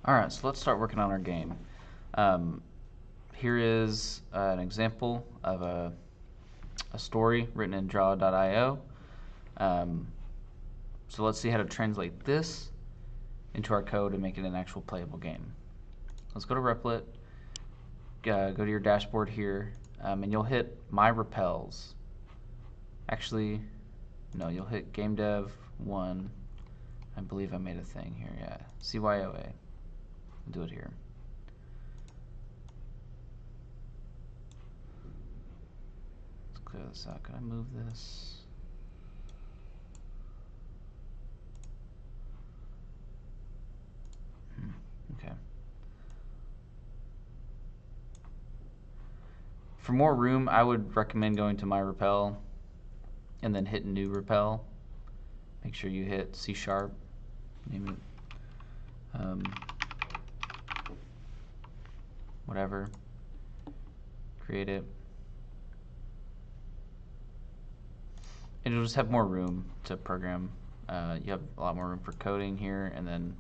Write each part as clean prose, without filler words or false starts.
Alright, so let's start working on our game. Here is an example of a story written in draw.io. So let's see how to translate this into our code and make it an actual playable game. Let's go to Replit, go to your dashboard here, and you'll hit My Repels. Actually, no, you'll hit Game Dev 1. I believe I made a thing here, yeah. CYOA. Do it here. Let's clear this out. Can I move this? Okay. For more room, I would recommend going to My Repel and then hit New Repel. Make sure you hit C#, name it whatever, create it, and you'll just have more room to program. You have a lot more room for coding here, and then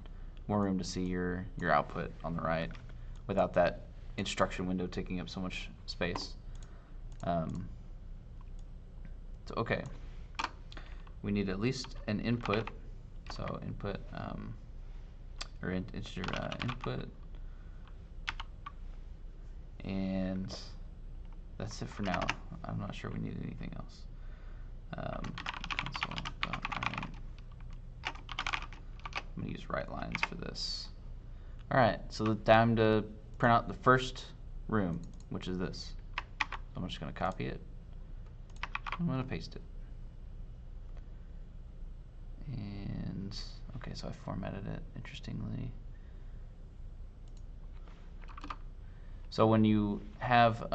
more room to see your output on the right without that instruction window taking up so much space. So okay, we need at least an input. So input or integer input, and that's it for now. I'm not sure we need anything else. Console.write. I'm gonna use write lines for this. All right, so the time to print out the first room, which is this. So I'm just gonna copy it. I'm gonna paste it. And okay, so I formatted it interestingly. So when you have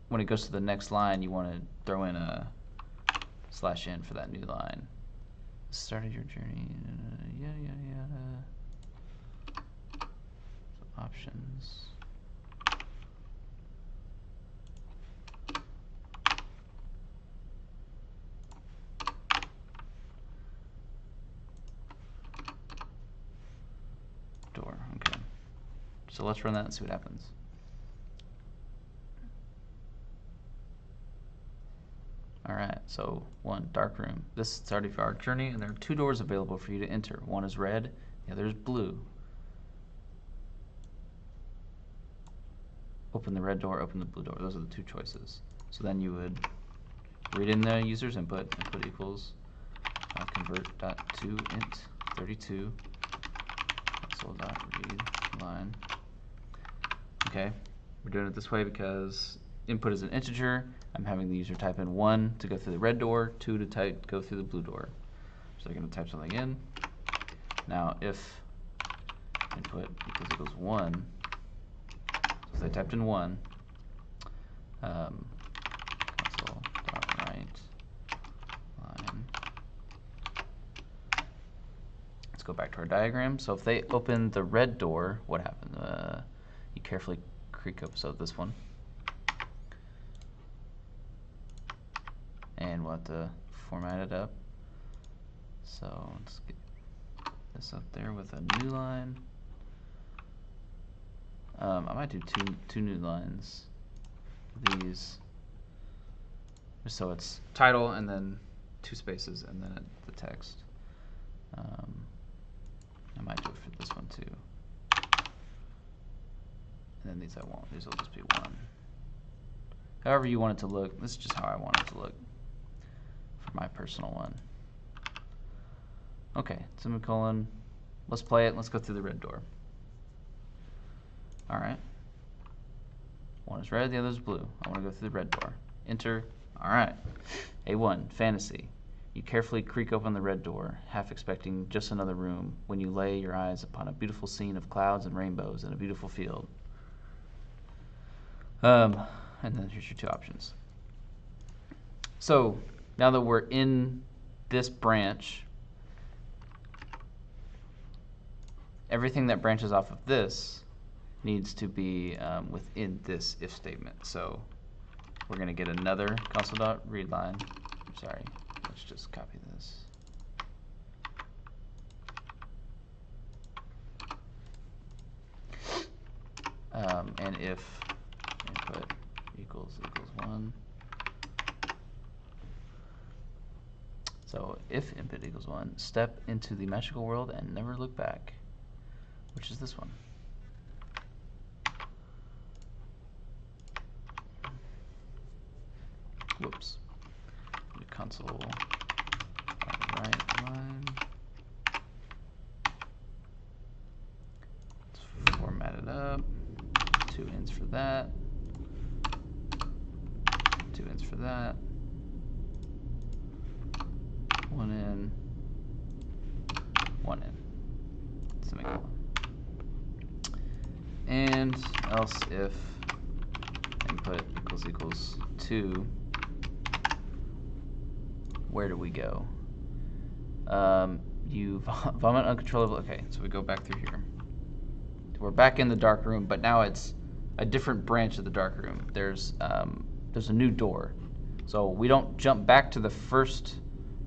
when it goes to the next line, you want to throw in a /n for that new line. Started your journey, yada yada yada. So options. Door, okay. So let's run that and see what happens. Alright, so 1, dark room. This started your journey, and there are 2 doors available for you to enter. One is red, the other is blue. Open the red door, open the blue door. Those are the 2 choices. So then you would read in the user's input equals convert.toInt32 console.read line. Okay, we're doing it this way because input is an integer. I'm having the user type in 1 to go through the red door, 2 to go through the blue door. So they're going to type something in. Now if input equals 1, so if they typed in 1, console.write line. Let's go back to our diagram. So if they open the red door, what happened? You carefully creak up, so this one. And we'll have to format it up. So let's get this up there with a new line. I might do two new lines. These, just so it's title and then 2 spaces and then the text. I might do it for this one too. And then these I won't. These will just be 1. However you want it to look. This is just how I want it to look for my personal one. Okay, semicolon. Let's play it. Let's go through the red door. Alright. One is red, the other is blue. I want to go through the red door. Enter. Alright. A1, fantasy. You carefully creak open the red door, half expecting just another room, when you lay your eyes upon a beautiful scene of clouds and rainbows in a beautiful field. And then here's your 2 options. So now that we're in this branch, everything that branches off of this needs to be within this if statement. So we're going to get another console.readline. Sorry, let's just copy this. and if input equals 1. So if input equals 1, step into the magical world and never look back, which is this one. Whoops. The console right line. Let's format it up. 2 ends for that. 2 ends for that. 1 in, 1 in. Semicolon. And else if input equals 2, where do we go? You vomit uncontrollably. Okay, so we go back through here. We're back in the dark room, but now it's a different branch of the dark room. There's a new door. So we don't jump back to the first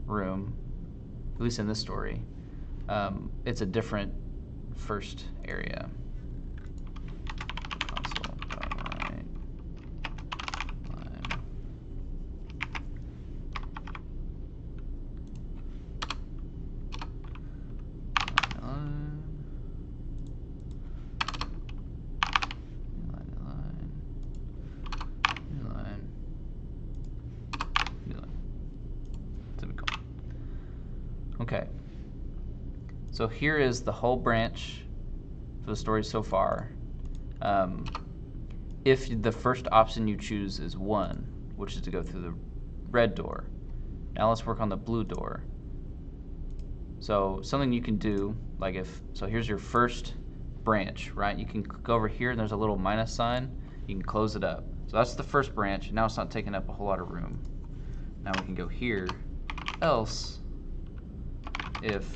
room, at least in this story. It's a different first area. Console right line. Okay, so here is the whole branch for the story so far. If the first option you choose is 1, which is to go through the red door, now let's work on the blue door. So something you can do, like so here's your first branch, right? You can go over here and there's a little minus sign. You can close it up. So that's the first branch. Now it's not taking up a whole lot of room. Now we can go here, else if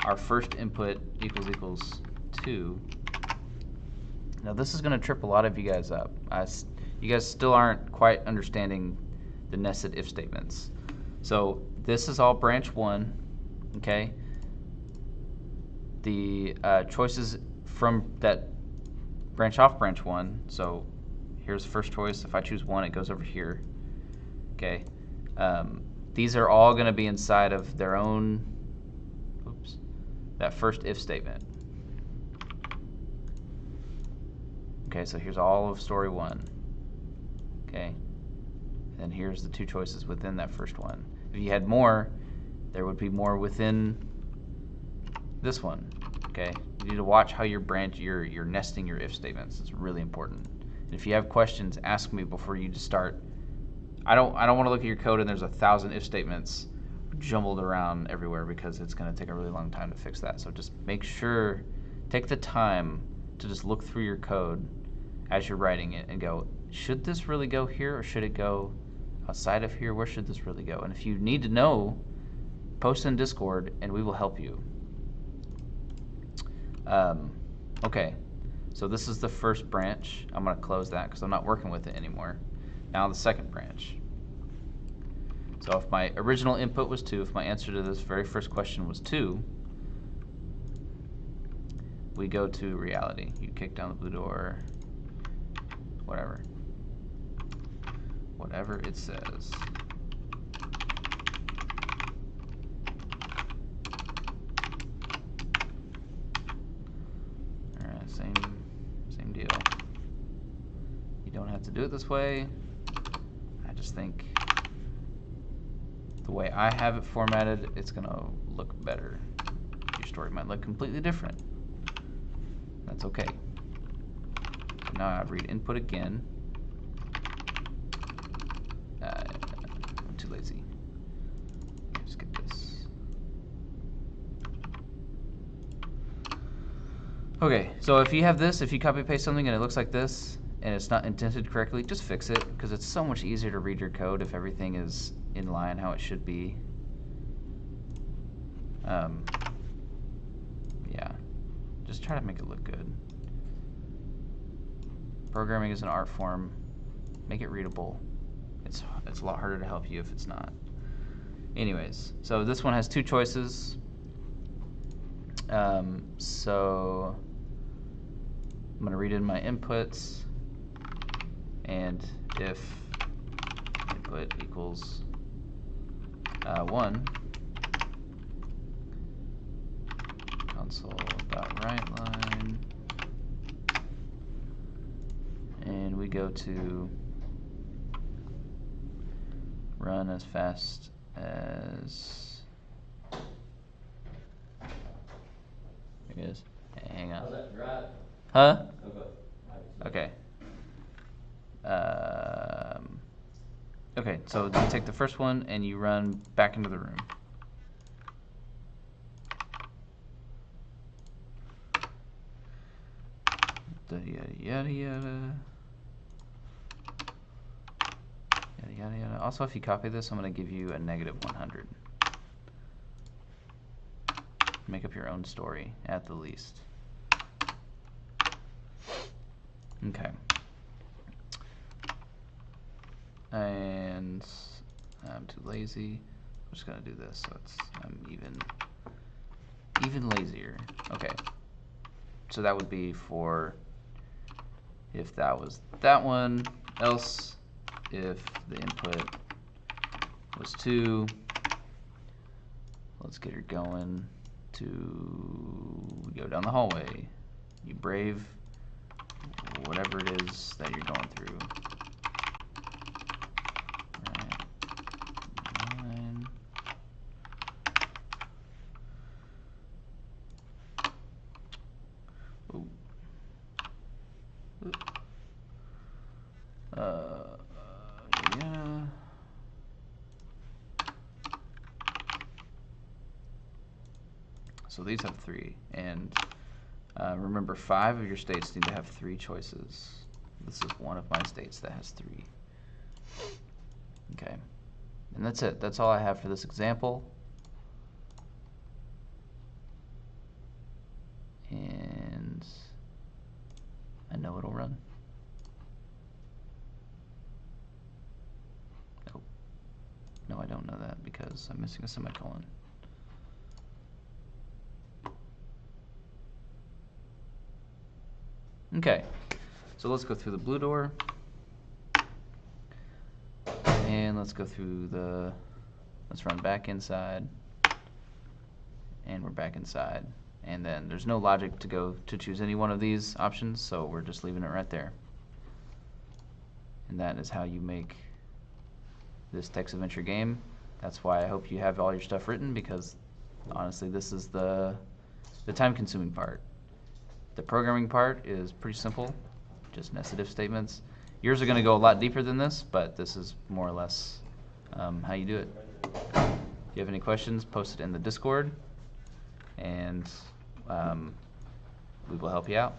our first input equals 2. Now this is going to trip a lot of you guys up. You guys still aren't quite understanding the nested if statements. So this is all branch 1, okay? The choices from that branch off branch 1. So here's the first choice. If I choose 1, it goes over here, okay? These are all going to be inside of their own, that first if statement. Okay, so here's all of story 1. Okay, and here's the 2 choices within that first one. If you had more, there would be more within this one. Okay, you need to watch how you're nesting your if statements. It's really important. And if you have questions, ask me before you just start. I don't want to look at your code and there's 1,000 if statements jumbled around everywhere, because it's going to take a really long time to fix that. So just make sure, take the time to just look through your code as you're writing it and go, should this really go here, or should it go outside of here? Where should this really go? And if you need to know, post in Discord and we will help you. Okay, so this is the first branch. I'm going to close that because I'm not working with it anymore. Now the second branch. So if my original input was 2, if my answer to this very first question was 2, we go to reality. You kick down the blue door, whatever it says. Alright, same deal. You don't have to do it this way. I just think the way I have it formatted, it's gonna look better. Your story might look completely different. That's okay. So now I read input again. I'm too lazy. Just get this. Okay, so if you have this, if you copy paste something and it looks like this, and it's not indented correctly, just fix it, because it's so much easier to read your code if everything is in line how it should be. Yeah, just try to make it look good. Programming is an art form. Make it readable. It's a lot harder to help you if it's not. Anyways, so this one has 2 choices. So I'm going to read in my inputs, and if input equals 1, console.writeLine, and we go to run as fast as it is. Hang on. Huh? Okay. Okay, so you take the first one and you run back into the room. Yada yada yada. Yada yada yada. Also, if you copy this, I'm going to give you a -100. Make up your own story, at the least. Okay. And I'm too lazy. I'm just going to do this so I'm even lazier. Okay. So that would be for if that was that one, else if the input was 2. Let's get her going to go down the hallway. You brave whatever it is that you're going through. All right. 9. Ooh. Yeah. So these have 3, and remember 5 of your states need to have 3 choices. This is one of my states that has 3. Okay, and that's it. That's all I have for this example. And I know it'll run. Nope. No, I don't know that because I'm missing a semicolon. Okay, so let's go through the blue door, and let's go through let's run back inside, and we're back inside, and then there's no logic to choose any one of these options, so we're just leaving it right there. And that is how you make this text adventure game. That's why I hope you have all your stuff written, because honestly this is the time-consuming part. The programming part is pretty simple, just nested if statements. Yours are going to go a lot deeper than this, but this is more or less how you do it. If you have any questions, post it in the Discord, and we will help you out.